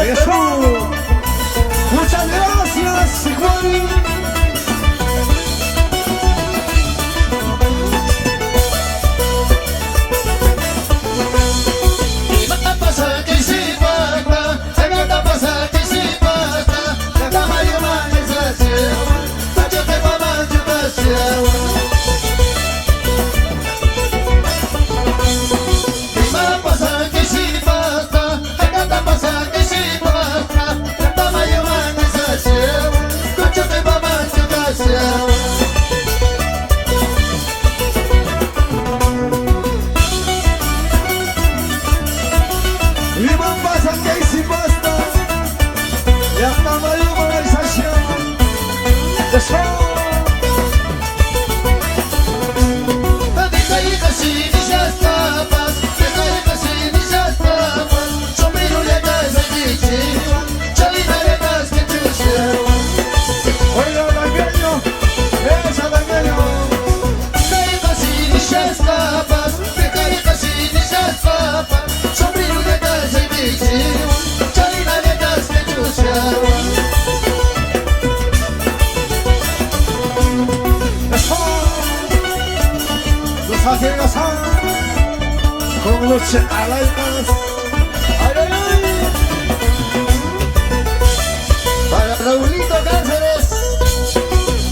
Eso. Muchas gracias, Juan. Con los alaitas. Ay, ay, ay. Para Raulito Cáceres.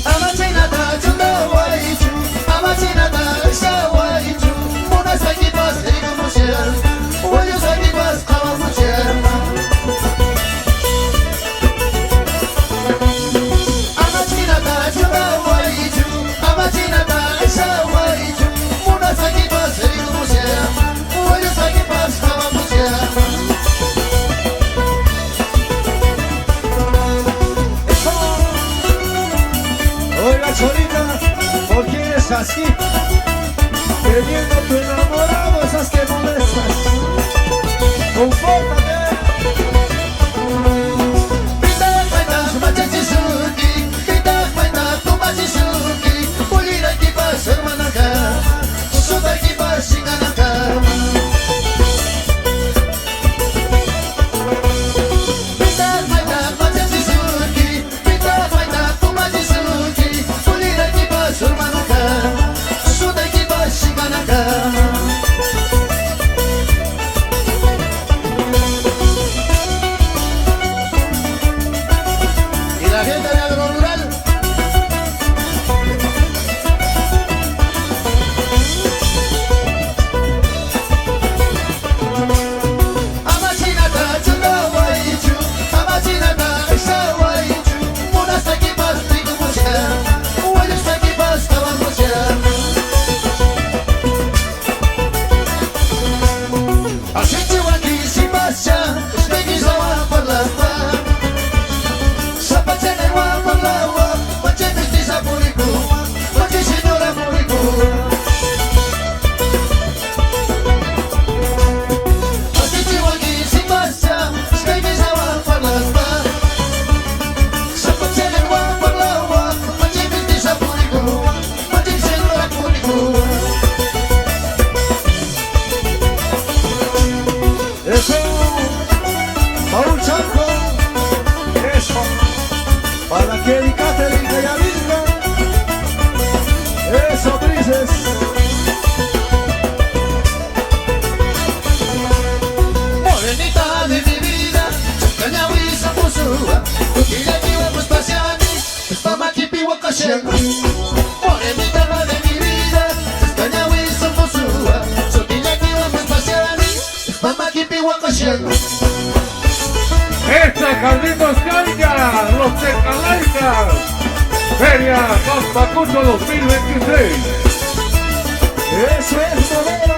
Amachinata, Chundawaichu. Amachinata, Shawaichu. Unas equipas de Comucher. Huellos equipas como Mucher. Amachinata, Chundawaichu. Amachinata, Shawaichu. Unas equipas de Comucher. Oiga, Cholita, ¿por qué eres así? Teniendo tu enamorado, esas que molestas. Compórtate. Para que Catherine de Yavisca. Eso, Princess. Morenita de mi vida, Cañahuiza Pusúa, Tukila Kiwa Puspasiani, Spamaki Piwa Kashen. Morenita de mi vida, Cañahuiza Pusúa, Tukila Kiwa Puspasiani, Spamaki Piwa Kashen. Carlitos Caiga, los Tecalaicas, Feria Pampacucho 2026. Eso es novela.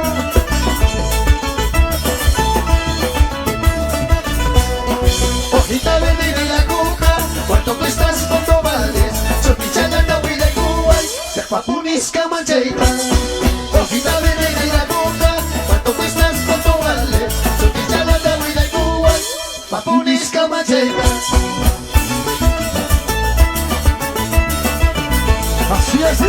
Hojita verde de la cuca, ¿cuánto cuestas? ¿Cuánto vales? Chopichana, Tahuila y Kuwait, Papunisca, Mancheita. Hojita verde de la cuca, ¿cuánto cuestas? ¿Cuánto vales? Chopichana, Tahuila y Kuwait, Papunisca, Mancheita. Así, así.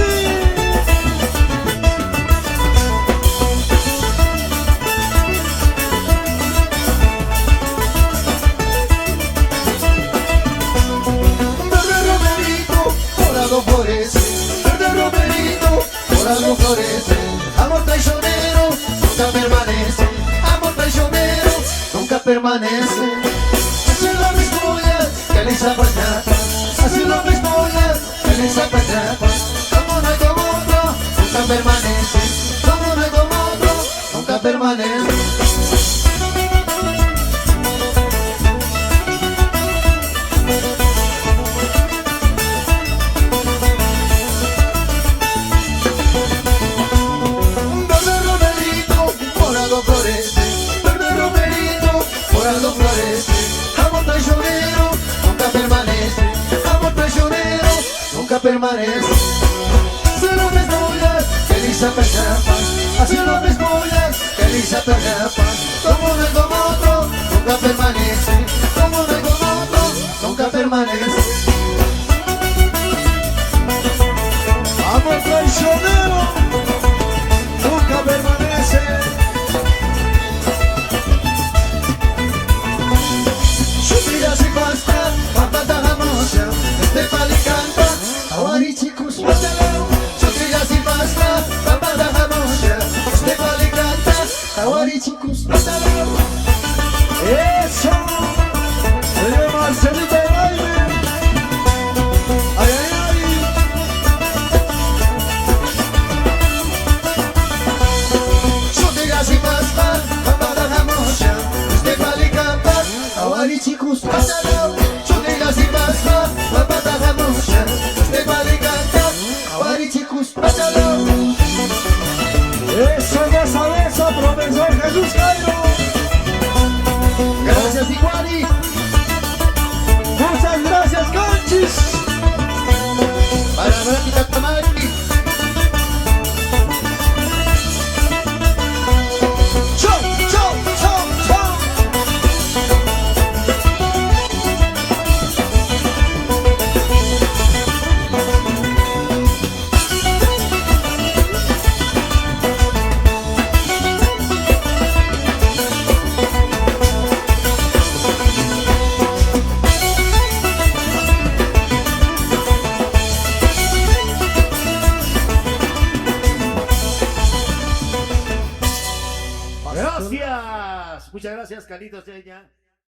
nunca permanece. Amor traicionero, nunca permanece. Así lo mismo ya, que les apachata. Así lo mismo ya, que les apachata. Como no hay como otro, nunca permanece. Como no hay como otro, nunca permanece. Permanece. Así lo mismo ya, que Lisa Pernapas. Así lo mismo ya, que Lisa Pernapas. Como no hay como otro, nunca permanece. Como no hay como otro, nunca permanece. Amor traicionero, nunca permanece. Subirás y basta, papata jamosa, este pali canta. Awarichikus patalao, sofrillas y pasta, papada jamosa, este pali canta, awarichikus patalao. Eso, señor Marcelito Baile. Ay, ay, ay. Sofrillas y pasta, papada jamosa, este pali canta, awarichikus patalao. Sofrillas y pasta, papada jamosa. Eso es beso, profesor Jesús Cairo. Gracias, Iguari. Muchas gracias, Conchis. Para Blanquita Tamari. Chau, chau, chau, chau. Gracias. Muchas gracias, Carlitos Seña.